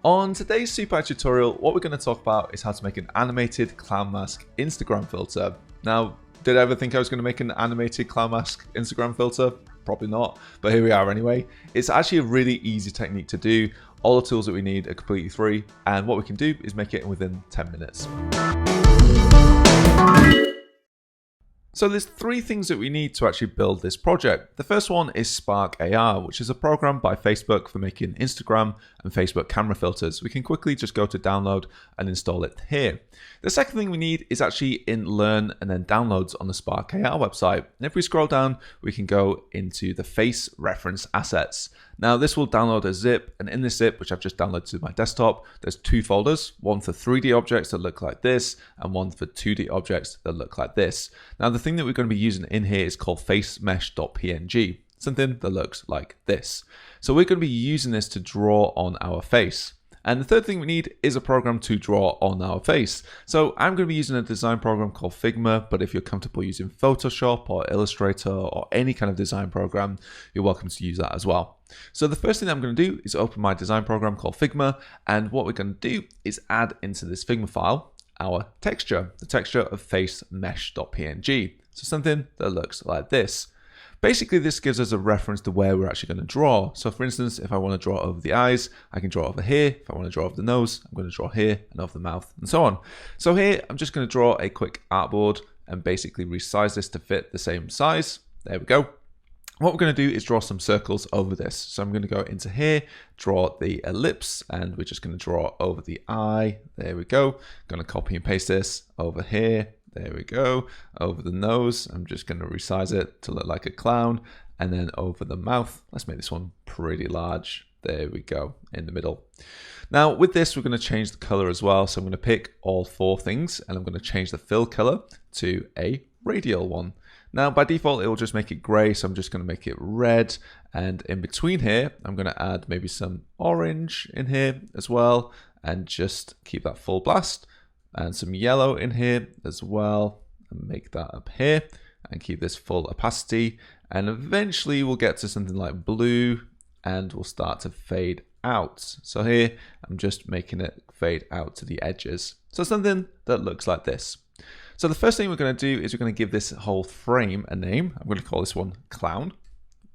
On today's super tutorial, what we're going to talk about is how to make an animated clown mask Instagram filter. Now, did I ever think I was going to make an animated clown mask Instagram filter? Probably not, but here we are anyway. It's actually a really easy technique to do. All the tools that we need are completely free, and what we can do is make it within 10 minutes. So there's three things that we need to actually build this project. The first one is Spark AR, which is a program by Facebook for making Instagram and Facebook camera filters. We can quickly just go to download and install it here. The second thing we need is actually in Learn and then Downloads on the Spark AR website. And if we scroll down, we can go into the face reference assets. Now this will download a zip, and in this zip, which I've just downloaded to my desktop, there's two folders, one for 3D objects that look like this, and one for 2D objects that look like this. Now the thing that we're going to be using in here is called facemesh.png, something that looks like this. So we're going to be using this to draw on our face. And the third thing we need is a program to draw on our face. So I'm going to be using a design program called Figma, but if you're comfortable using Photoshop or Illustrator or any kind of design program, you're welcome to use that as well. So the first thing that I'm going to do is open my design program called Figma, and what we're going to do is add into this Figma file our texture, the texture of facemesh.png. So something that looks like this. Basically, this gives us a reference to where we're actually going to draw. So for instance, if I want to draw over the eyes, I can draw over here. If I want to draw over the nose, I'm going to draw here, and over the mouth, and so on. So here, I'm just going to draw a quick artboard and basically resize this to fit the same size. There we go. What we're going to do is draw some circles over this. So I'm going to go into here, draw the ellipse, and we're just going to draw over the eye. There we go. Going to copy and paste this over here. There we go. Over the nose, I'm just going to resize it to look like a clown. And then over the mouth, let's make this one pretty large. There we go, in the middle. Now with this, we're going to change the color as well. So I'm going to pick all four things, and I'm going to change the fill color to a radial one. Now by default, it will just make it gray. So I'm just going to make it red. And in between here, I'm going to add maybe some orange in here as well, and just keep that full blast. And some yellow in here as well, and make that up here, and keep this full opacity. And eventually we'll get to something like blue, and we'll start to fade out. So here, I'm just making it fade out to the edges. So something that looks like this. So the first thing we're going to do is we're going to give this whole frame a name. I'm going to call this one clown,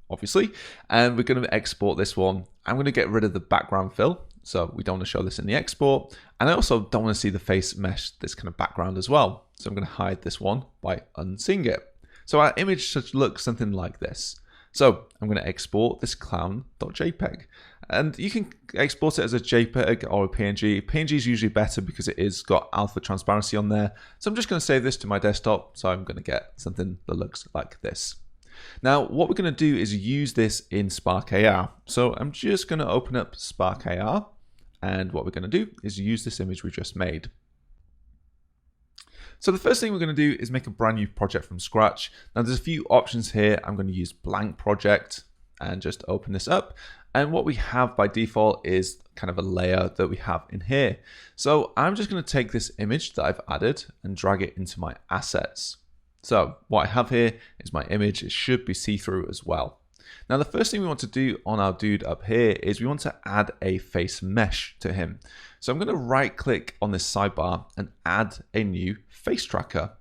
obviously. And we're going to export this one. I'm going to get rid of the background fill. So we don't want to show this in the export. And I also don't want to see the face mesh, this kind of background as well. So I'm going to hide this one by unseeing it. So our image should look something like this. So I'm going to export this clown.jpg. And you can export it as a JPEG or a PNG. PNG is usually better because it is got alpha transparency on there. So I'm just going to save this to my desktop. So I'm going to get something that looks like this. Now, what we're going to do is use this in Spark AR. So I'm just going to open up Spark AR, and what we're going to do is use this image we just made. So the first thing we're going to do is make a brand new project from scratch. Now there's a few options here. I'm going to use blank project and just open this up. And what we have by default is kind of a layer that we have in here. So I'm just going to take this image that I've added and drag it into my assets. So what I have here is my image. It should be see-through as well. Now the first thing we want to do on our dude up here is we want to add a face mesh to him. So I'm going to right click on this sidebar and add a new face tracker.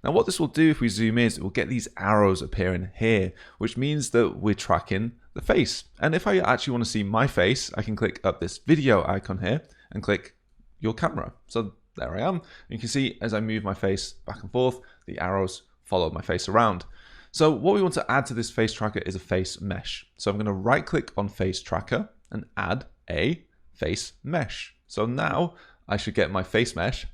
Now what this will do if we zoom in is it will get these arrows appearing here, which means that we're tracking the face. And if I actually want to see my face, I can click up this video icon here and click your camera. So there I am. You can see as I move my face back and forth, the arrows follow my face around. So what we want to add to this face tracker is a face mesh. So I'm going to right click on face tracker and add a face mesh. So now I should get my face mesh,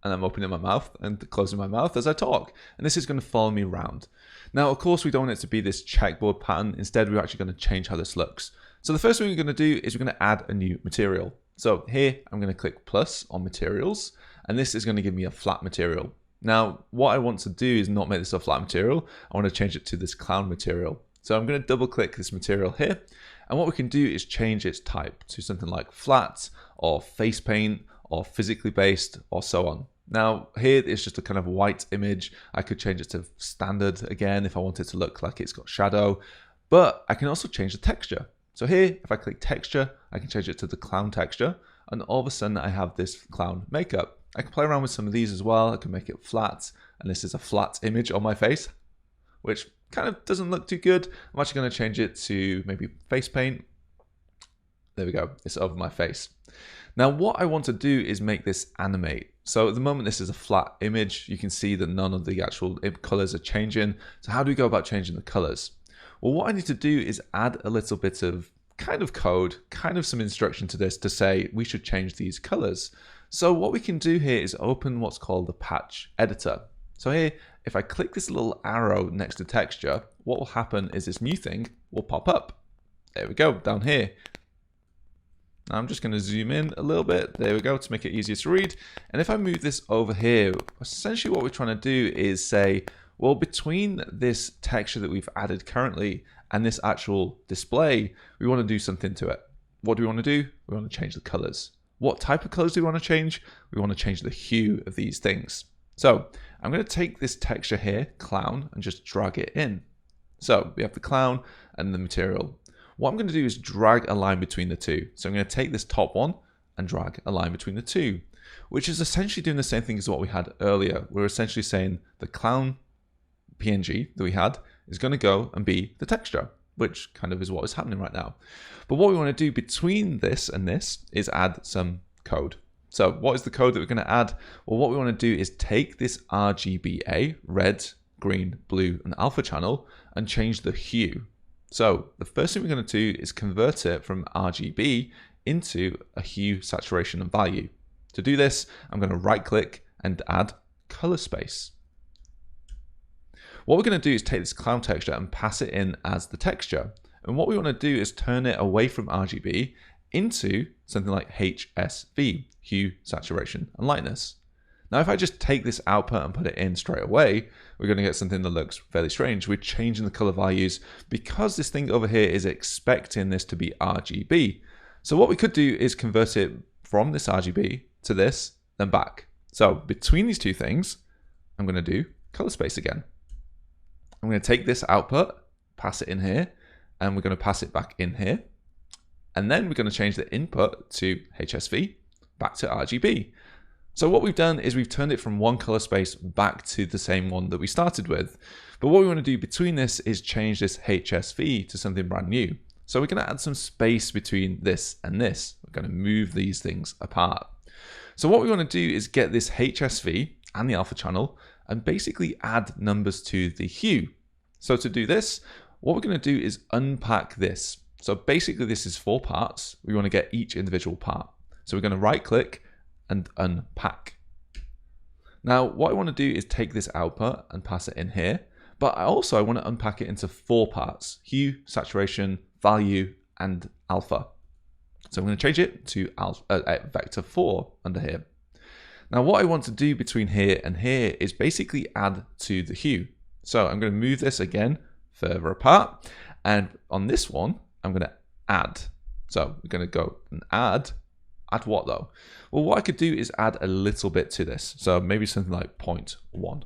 and I'm opening my mouth and closing my mouth as I talk. And this is going to follow me around. Now, of course, we don't want it to be this checkboard pattern. Instead, we're actually going to change how this looks. So the first thing we're going to do is we're going to add a new material. So here, I'm going to click plus on materials, and this is going to give me a flat material. Now, what I want to do is not make this a flat material. I want to change it to this clown material. So I'm going to double click this material here. And what we can do is change its type to something like flat or face paint or physically based or so on. Now here it's just a kind of white image. I could change it to standard again if I want it to look like it's got shadow, but I can also change the texture. So here, if I click texture, I can change it to the clown texture, and all of a sudden I have this clown makeup. I can play around with some of these as well. I can make it flat, and this is a flat image on my face, which kind of doesn't look too good. I'm actually going to change it to maybe face paint. There we go, it's over my face. Now what I want to do is make this animate. So at the moment this is a flat image. You can see that none of the actual colors are changing. So how do we go about changing the colors? Well, what I need to do is add a little bit of kind of code, kind of some instruction to this to say we should change these colors. So what we can do here is open what's called the patch editor. So here, if I click this little arrow next to texture, what will happen is this new thing will pop up. There we go, down here. Now I'm just going to zoom in a little bit. There we go, to make it easier to read. And if I move this over here, essentially what we're trying to do is say, well, between this texture that we've added currently and this actual display, we want to do something to it. What do we want to do? We want to change the colors. What type of colors do we want to change? We want to change the hue of these things. So I'm going to take this texture here, clown, and just drag it in. So we have the clown and the material. What I'm going to do is drag a line between the two. So I'm going to take this top one and drag a line between the two, which is essentially doing the same thing as what we had earlier. We're essentially saying the clown PNG that we had is going to go and be the texture, which kind of is what is happening right now. But what we want to do between this and this is add some code. So what is the code that we're going to add? Well, what we want to do is take this RGBA, red, green, blue, and alpha channel, and change the hue. So the first thing we're going to do is convert it from RGB into a hue, saturation, and value. To do this, I'm going to right click and add color space. What we're going to do is take this clown texture and pass it in as the texture. And what we want to do is turn it away from RGB into something like HSV, hue, saturation, and lightness. Now, if I just take this output and put it in straight away, we're going to get something that looks fairly strange. We're changing the color values because this thing over here is expecting this to be RGB. So what we could do is convert it from this RGB to this, then back. So between these two things, I'm going to do color space again. I'm going to take this output, pass it in here, and we're going to pass it back in here. And then we're going to change the input to HSV back to RGB. So what we've done is we've turned it from one color space back to the same one that we started with. But what we want to do between this is change this HSV to something brand new. So we're going to add some space between this and this. We're going to move these things apart. So what we want to do is get this HSV and the alpha channel and basically add numbers to the hue. So to do this, what we're going to do is unpack this. So basically this is 4 parts. We want to get each individual part. So we're going to right click and unpack. Now what I want to do is take this output and pass it in here, but I want to unpack it into 4 parts: hue, saturation, value, and alpha. So I'm going to change it to vector 4 under here. Now what I want to do between here and here is basically add to the hue. So I'm going to move this again further apart, and on this one I'm going to add. So we're going to go and add what though? Well, what I could do is add a little bit to this. So maybe something like 0.1.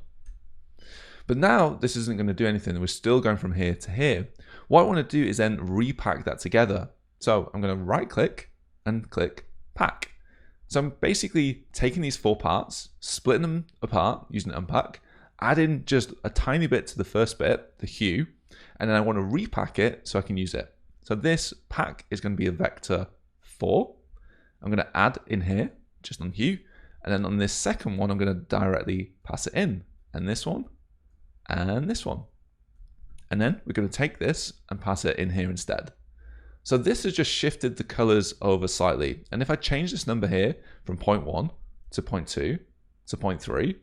But now this isn't going to do anything. We're still going from here to here. What I want to do is then repack that together. So I'm going to right click and click pack. So I'm basically taking these 4 parts, splitting them apart using unpack, adding just a tiny bit to the first bit, the hue, and then I want to repack it so I can use it. So this pack is going to be a vector 4. I'm going to add in here just on hue, and then on this second one I'm going to directly pass it in, and this one and this one, and then we're going to take this and pass it in here instead. So this has just shifted the colors over slightly, and if I change this number here from 0.1 to 0.2 to 0.3,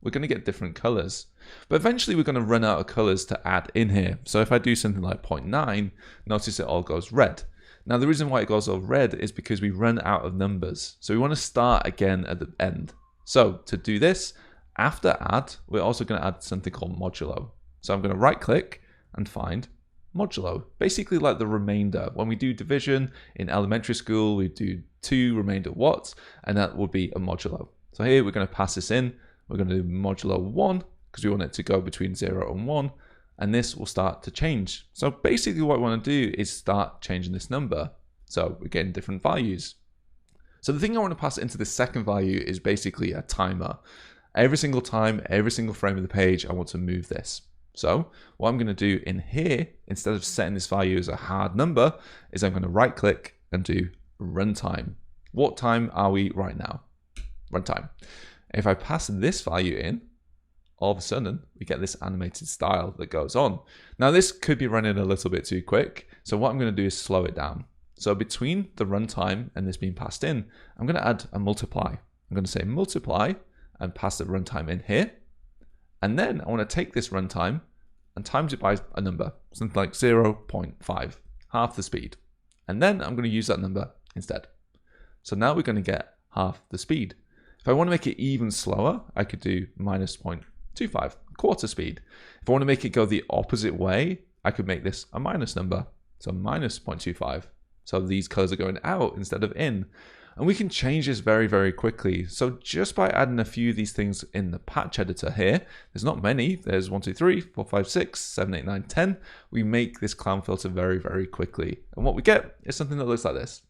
we're going to get different colors. But eventually we're going to run out of colors to add in here. So if I do something like 0.9, notice it all goes red. Now the reason why it goes all red is because we run out of numbers. So we want to start again at the end. So to do this, after add, we're also going to add something called modulo. So I'm going to right click and find modulo, basically like the remainder. When we do division in elementary school, we do 2 remainder what's, and that would be a modulo. So here we're going to pass this in. We're going to do modulo 1 because we want it to go between 0 and 1, and this will start to change. So basically what we want to do is start changing this number. So we're getting different values. So the thing I want to pass into this second value is basically a timer. Every single time, every single frame of the page, I want to move this. So what I'm going to do in here, instead of setting this value as a hard number, is I'm going to right click and do runtime. What time are we right now? Runtime. If I pass this value in, all of a sudden we get this animated style that goes on. Now this could be running a little bit too quick. So what I'm going to do is slow it down. So between the runtime and this being passed in, I'm going to add a multiply. I'm going to say multiply and pass the runtime in here. And then I want to take this runtime and times it by a number, something like 0.5, half the speed. And then I'm going to use that number instead. So now we're going to get half the speed. If I want to make it even slower, I could do minus 0.25, quarter speed. If I want to make it go the opposite way, I could make this a minus number, so minus 0.25. So these colors are going out instead of in. And we can change this very, very quickly. So just by adding a few of these things in the patch editor here, there's not many, there's 1, 2, 3, 4, 5, 6, 7, 8, 9, 10. We make this clown filter very, very quickly. And what we get is something that looks like this.